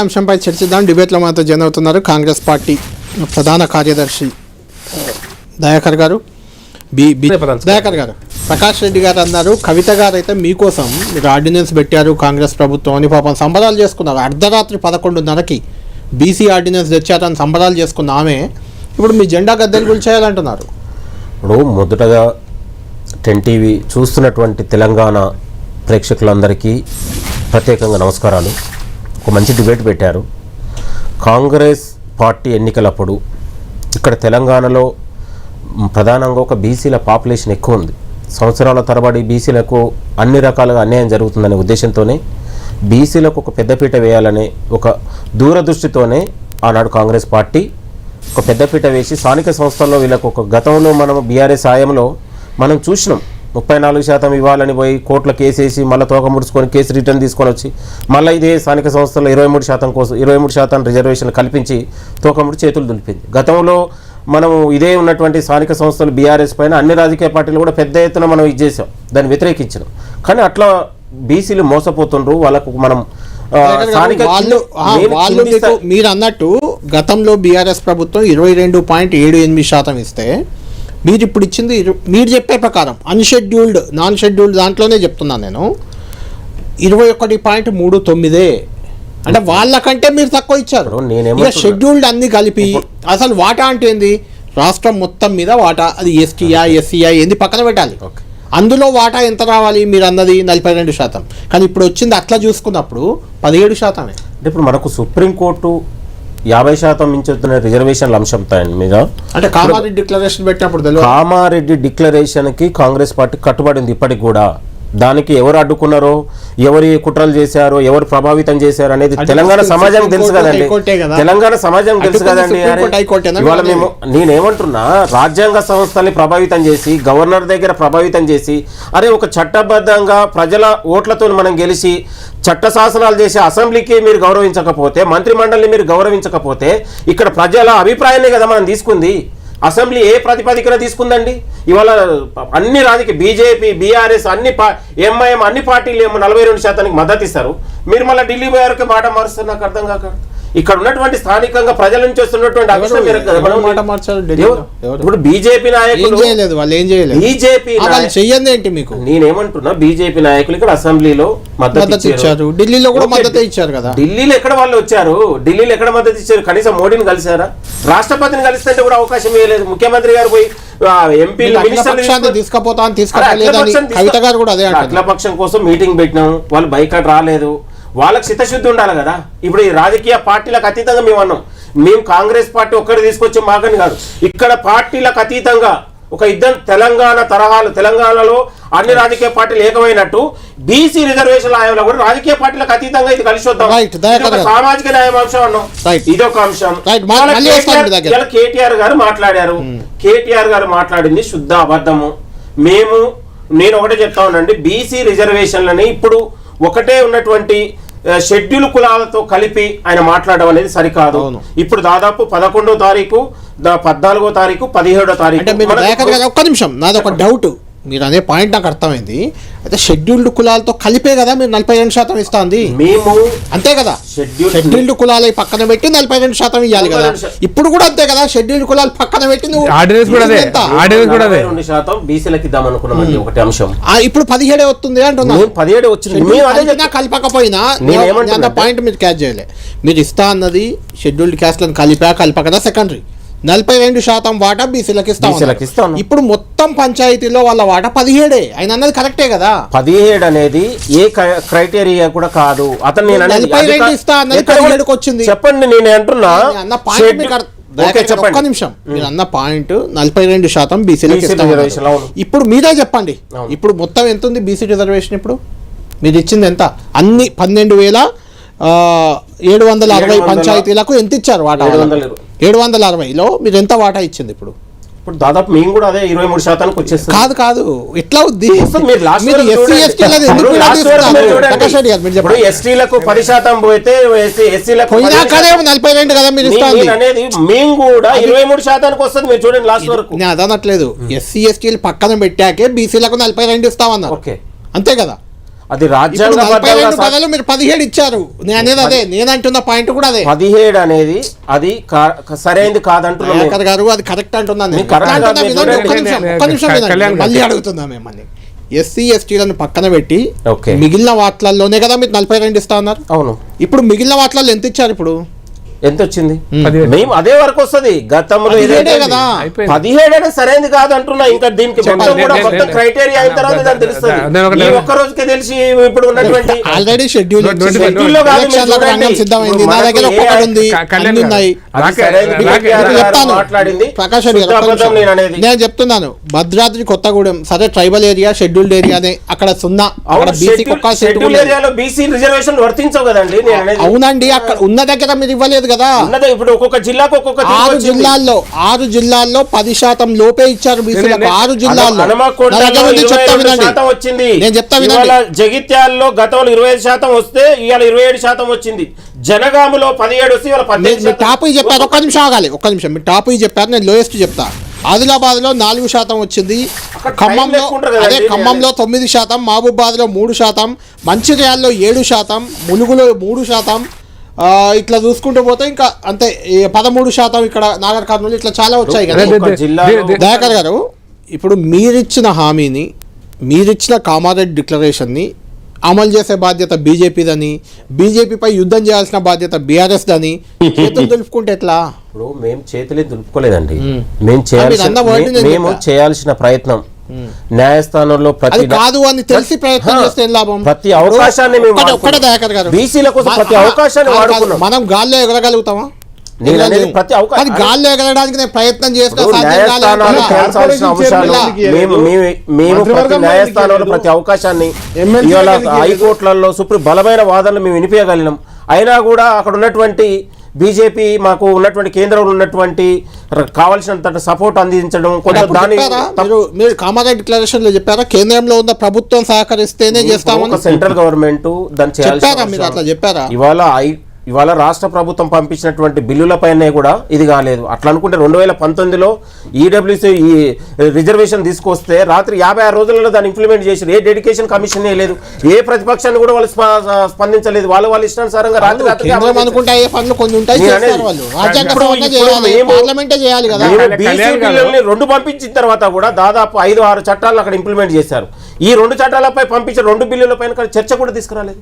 అంశంపై చర్చిద్దాం. డిబేట్లో మనతో జాయిన్ అవుతున్నారు కాంగ్రెస్ పార్టీ ప్రధాన కార్యదర్శి దయాకర్ గారు. దయాకర్ గారు, ప్రకాష్ రెడ్డి గారు అన్నారు, కవిత గారు అయితే మీకోసం మీరు ఆర్డినెన్స్ పెట్టారు కాంగ్రెస్ ప్రభుత్వం అని పాపం సంబరాలు చేసుకున్నారు. అర్ధరాత్రి 11:30కి బీసీ ఆర్డినెన్స్ తెచ్చారని సంబరాలు చేసుకున్న ఆమె ఇప్పుడు మీ జెండా గద్దెలు కూల్చేయాలంటున్నారు. ఇప్పుడు మొదటగా 10 టీవీ చూస్తున్నటువంటి తెలంగాణ ప్రేక్షకులందరికీ ప్రత్యేకంగా నమస్కారాలు. ఒక మంచి డిబేట్ పెట్టారు. కాంగ్రెస్ పార్టీ ఎన్నికలప్పుడు ఇక్కడ తెలంగాణలో ప్రధానంగా ఒక బీసీల పాపులేషన్ ఎక్కువ ఉంది. సంవత్సరాల తరబడి బీసీలకు అన్ని రకాలుగా అన్యాయం జరుగుతుందనే ఉద్దేశంతోనే బీసీలకు ఒక పెద్దపీట వేయాలనే ఒక దూరదృష్టితోనే ఆనాడు కాంగ్రెస్ పార్టీ ఒక పెద్దపీట వేసి స్థానిక సంస్థల్లో వీళ్ళకు ఒక గతంలో మనం బీఆర్ఎస్ హయాంలో మనం చూసినాం 34% ఇవ్వాలని పోయి కోర్టులో కేసు వేసి మళ్ళీ తోక ముడుచుకొని కేసు రిటర్న్ తీసుకొని వచ్చి మళ్ళీ ఇదే స్థానిక సంస్థల్లో 23% కోసం 23% రిజర్వేషన్లు కల్పించి తోకముడి చేతులు దులిపింది. గతంలో మనము ఇదే ఉన్నటువంటి స్థానిక సంస్థలు బీఆర్ఎస్ పైన అన్ని రాజకీయ పార్టీలు కూడా పెద్ద ఎత్తున మనం ఇచ్చేసాం, దాన్ని వ్యతిరేకించినాం. కానీ అట్లా బీసీలు మోసపోతుండ్రు. వాళ్ళకు మనం మీరు అన్నట్టు గతంలో బీఆర్ఎస్ ప్రభుత్వం 22.78% ఇస్తే మీరు ఇప్పుడు ఇచ్చింది మీరు చెప్పే ప్రకారం అన్షెడ్యూల్డ్ నాన్ షెడ్యూల్డ్ దాంట్లోనే చెప్తున్నాను నేను 21.39. అంటే వాళ్ళకంటే మీరు తక్కువ ఇచ్చారు. ఇక షెడ్యూల్డ్ అన్ని కలిపి అసలు వాటా అంటే ఏంది, రాష్ట్రం మొత్తం మీద వాటా, అది ఎస్టీయా ఎస్సీయా ఏంది పక్కన పెట్టాలి. అందులో వాటా ఎంత రావాలి మీరు అన్నది 42%. కానీ ఇప్పుడు వచ్చింది అట్లా చూసుకున్నప్పుడు 17%. అంటే ఇప్పుడు మనకు సుప్రీంకోర్టు 50% మించి రిజర్వేషన్ల అంశంతో మీద అంటే కామారెడ్డి డిక్లరేషన్ పెట్టినప్పుడు కామారెడ్డి డిక్లరేషన్కి కాంగ్రెస్ పార్టీ కట్టుబడింది ఇప్పటికి కూడా. దానికి ఎవరు అడ్డుకున్నారో, ఎవరు కుట్రలు చేశారో, ఎవరు ప్రభావితం చేశారో అనేది తెలంగాణ సమాజం తెలుసు కదండి. తెలంగాణ సమాజం తెలుసు కదండి. ఇవాళ మేము నేనేమంటున్నా, రాజ్యాంగ సంస్థల్ని ప్రభావితం చేసి గవర్నర్ దగ్గర ప్రభావితం చేసి అరే ఒక చట్టబద్ధంగా ప్రజల ఓట్లతో మనం గెలిచి చట్ట శాసనాలు చేసే అసెంబ్లీకి మీరు గౌరవించకపోతే, మంత్రి మండలిని మీరు గౌరవించకపోతే ఇక్కడ ప్రజల అభిప్రాయాన్ని కదా మనం తీసుకుంది. అసెంబ్లీ ఏ ప్రతిపాదికన తీసుకుందండి? ఇవాళ అన్ని రాజకీయ బీజేపీ బీఆర్ఎస్ అన్ని ఎంఐఎం అన్ని పార్టీలు ఏమో 42% మద్దతు ఇస్తారు. మీరు మళ్ళీ ఢిల్లీ పోయారికి మాట మారుస్తారు. నాకు అర్థం కాక ఇక్కడ ఉన్నటువంటి స్థానికంగా ప్రజల నుంచి వస్తున్నటువంటి అభిప్రాయం ఇప్పుడు బీజేపీ నాయకులు బీజేపీ మీకు నేనేమంటున్నా, బీజేపీ నాయకులు ఇక్కడ అసెంబ్లీలో మద్దతు ఇచ్చారు. ఢిల్లీలో కూడా మద్దతు ఇచ్చారు కదా. ఢిల్లీలో ఎక్కడ వాళ్ళు వచ్చారు? ఢిల్లీలో ఎక్కడ మద్దతు ఇచ్చారు? కనీసం మోడీని కలిసారా? రాష్ట్రపతిని కలిస్తే కూడా అవకాశం ఇవ్వలేదు. ముఖ్యమంత్రి గారు పోయి అఖిలపక్షం కోసం మీటింగ్ పెట్టినాము, వాళ్ళు బైకాట్ రాలేదు. వాళ్ళకి చిత్తశుద్ధి ఉండాలి కదా. ఇప్పుడు ఈ రాజకీయ పార్టీలకు అతీతంగా మేము అన్నాం, మేము కాంగ్రెస్ పార్టీ ఒక్కటి తీసుకొచ్చే మాకని కాదు, ఇక్కడ పార్టీలకు అతీతంగా ఒక ఇద్దరు తెలంగాణ తరహాలు, తెలంగాణలో అన్ని రాజకీయ పార్టీలు ఏకమైనట్టు బీసీ రిజర్వేషన్ న్యాయంలో కూడా రాజకీయ పార్టీలకు అతీతంగా ఇది కలిసి వద్దాం. సామాజిక న్యాయం అంశం అన్నాం, ఇదొక అంశం. కేటీఆర్ గారు మాట్లాడారు. కేటీఆర్ గారు మాట్లాడింది శుద్ధ అబద్ధము. నేను ఒకటే చెప్తా ఉన్నాండి, బీసీ రిజర్వేషన్లని ఇప్పుడు ఒకటే ఉన్నటువంటి షెడ్యూల్ కులాలతో కలిపి ఆయన మాట్లాడడం అనేది సరికాదు. ఇప్పుడు దాదాపు 11వ తారీఖు, 14వ తారీఖు, 17వ తారీఖు. ఒక్క నిమిషం, నాది ఒక డౌట్. మీరు అనే పాయింట్ నాకు అర్థమైంది. అయితే షెడ్యూల్డ్ కులాలతో కలిపే కదా మీరు 42% ఇస్తుంది. మేము అంతే కదా, షెడ్యూల్డ్ కులాలు పక్కన పెట్టి 42% ఇవ్వాలి కదా. ఇప్పుడు కూడా అంతే కదా, షెడ్యూల్డ్ కులాలు పక్కన పెట్టి 2% బీసీలకి ఇద్దామనుకున్నాం. ఒకటి అంశం ఇప్పుడు 17 వస్తుంది అంటున్నా. 17 వచ్చింది కలపకపోయినా పాయింట్ మీరు క్యాచ్ చేయలే. మీరు ఇస్తా అన్నది షెడ్యూల్డ్ క్యాస్ట్లను కలిపకదా సెకండరీ. 42% వాటా బీసీలకు ఇస్తాం. ఇప్పుడు మొత్తం పంచాయతీలో వాళ్ళ వాటా 17. ఆయన అన్నది కరెక్టే కదా. 17 అనేది ఏ క్రైటీరియా కూడా కాదు. అతను వచ్చింది చెప్పండి. నేను అంటున్నా ఒక్క నిమిషం, మీరు అన్న పాయింట్ 42% బీసీలకు ఇస్తాం. ఇప్పుడు మీరే చెప్పండి, ఇప్పుడు మొత్తం ఎంత ఉంది బీసీ రిజర్వేషన్? ఇప్పుడు మీరు ఇచ్చింది ఎంత? అన్ని 12,760 పంచాయతీలకు ఎంత ఇచ్చారు వాటా? 760లో మీరు ఎంత వాటా ఇచ్చింది? ఇప్పుడు దాదాపు మేము కూడా అదే 23% వచ్చేస్తాం. కాదు ఎట్లా ఉంది? ఎస్టీలకు 10% పోతే ఎస్సీలకు 42 కదా మీరు ఇస్తుంది అనేది. మేము కూడా 23% వస్తుంది. మీరు చూడండి లాస్ట్ వరకు. నేను అదనట్లేదు, ఎస్సీ ఎస్టీలు పక్కన పెట్టాకే బీసీలకు 42 ఇస్తామన్నారు. అంతే కదా. అది ఇప్పుడు రాజ్యాంగబద్ధంగా 42 బదులు మీరు 17 ఇచ్చారు. నేను అనేది అదే, నేను అంటున్న పాయింట్ కూడా అదే. 17 అనేది అది సరైనది కాదంటున్నాను దయాకర్ గారు, అది కరెక్ట్ అంటున్నాను. మీకు correct గా ఒక్క నిమిషం వినండి. మళ్ళీ అడుగుతుందా మిమ్మల్ని. ఎస్సీ ఎస్టీలను పక్కన పెట్టి ఓకే. మిగిలిన వాట్లలోనే కదా మీరు 42 ఇస్తా ఉన్నారు. అవును, ఇప్పుడు మిగిలిన వాట్లలో ఎంత ఇచ్చారు? ఇప్పుడు ఎంత వచ్చింది? మేము అదే వరకు వస్తుంది. గతంలో 17 కదా. 17 అనేది సరైనది కాదు అంటున్నా. ఇంకా దీనికి మొత్తం కూడా మొత్తం క్రైటీరియా అయిన తర్వాత దానికి తెలుస్తుంది. ఈ ఒక్క రోజుకే తెలిసి ఇప్పుడు ఉన్నటువంటి ఆల్రెడీ షెడ్యూల్ షెడ్యూల్ లో కాదు, మీరు చూడండి. సిద్ధమైంది. నా దగ్గర ఒక్కొక్కటి ఉంది, అన్ని ఉన్నాయి. మాట్లాడింది ప్రకాష్ రెడ్డి గారు, నేను చెప్తున్నాను, భద్రాద్రి కొత్తగూడెం సరే ట్రైబల్ ఏరియా, షెడ్యూల్డ్ ఏరియానే, అక్కడ సున్నా. షెడ్యూల్ ఏరియాలో బీసీ రిజర్వేషన్ వర్తించవు కదండి. అవునండి, అక్కడ ఉన్న దగ్గర మీరు ఇవ్వలేదు కదా. ఇప్పుడు ఒక్కొక్క జిల్లాకు ఒక్కొక్క 6 జిల్లాల్లో 10% లోపే ఇచ్చారు బీసీలకు. 6 జిల్లాల్లో వచ్చింది. నేను చెప్తా వినండి. జగిత్యాల్లో గతంలో 25% వస్తే ఇవాళ 27% వచ్చింది. జనగాములో 17 వస్తే ఇవాళ 18%. టాప్ చెప్పారు. ఒక్క నిమిషం ఆగాలి, ఒక్క నిమిషం. మీరు టాప్ చెప్పారు, నేను లోయెస్ట్ చెప్తా. ఆదిలాబాద్ లో 4% వచ్చింది, ఖమ్మంలో 9%, మహబూబాద్ లో 3%, మంచిర్యాలలో 7%, ములుగులో 3%. ఇట్లా చూసుకుంటూ పోతే ఇంకా అంతే 13% ఇక్కడ నాగర్ కర్నూలు, ఇట్లా చాలా వచ్చాయి కదా. దయాకర్ గారు, ఇప్పుడు మీరిచ్చిన హామీని, మీరిచ్చిన కామారెడ్డి డిక్లరేషన్ని అమలు చేసే బాధ్యత బీజేపీదని, బీజేపీపై యుద్ధం చేయాల్సిన బాధ్యత బీఆర్ఎస్ అని చేతులు దులుపుకుంటే ఎట్లా? ఇప్పుడు మేము చేతులే దులుపుకోలేదండి. మేము చేయాల్సిన ప్రయత్నం న్యాయస్థానంలో కాదు అని తెలిసి ప్రయత్నం చేస్తే లాభం. ప్రతి అవకాశాన్ని దయాకర్ గారు, బీసీల కోసం ప్రతి అవకాశాన్ని వాడుకున్నాం. మనం గాల్లో ఎగరగలుగుతామా? ప్రతి అవకాశం గాల్లో ఎగరడానికి నేను ప్రయత్నం చేస్తాను. న్యాయస్థానంలో ప్రతి అవకాశాన్ని ఇవాళ హైకోర్టులలో సుప్రీం బలమైన వాదనలు మేము వినిపించగలిగినాం. అయినా కూడా అక్కడ ఉన్నటువంటి బీజేపీ మాకు ఉన్నటువంటి కేంద్రంలో ఉన్నటువంటి కావాల్సినంత సపోర్ట్ అందించడం మీరు కామారెడ్డి డిక్లరేషన్ లో చెప్పారా? కేంద్రంలో ఉన్న ప్రభుత్వం సహకరిస్తేనే చేస్తామని సెంట్రల్ గవర్నమెంట్ దాన్ని చెప్పారా? ఇవాళ రాష్ట్ర ప్రభుత్వం పంపించినటువంటి బిల్లులపైనే కూడా ఇది కాలేదు. అట్లా అనుకుంటే 2019లో ఈడబ్ల్యూసీ ఈ రిజర్వేషన్ తీసుకొస్తే రాత్రి 56 రోజులలో దాన్ని ఇంప్లిమెంట్ చేసి ఏ డెడికేషన్ కమిషన్ లేదు, ఏ ప్రతిపక్షాన్ని కూడా వాళ్ళు స్పందించలేదు. వాళ్ళు ఇష్టానుసారంగా రెండు పంపించిన తర్వాత కూడా దాదాపు 5-6 చట్టాలను అక్కడ ఇంప్లిమెంట్ చేశారు. ఈ 2 చట్టాలపై పంపించిన 2 బిల్లుల పైన చర్చ కూడా తీసుకురాలేదు.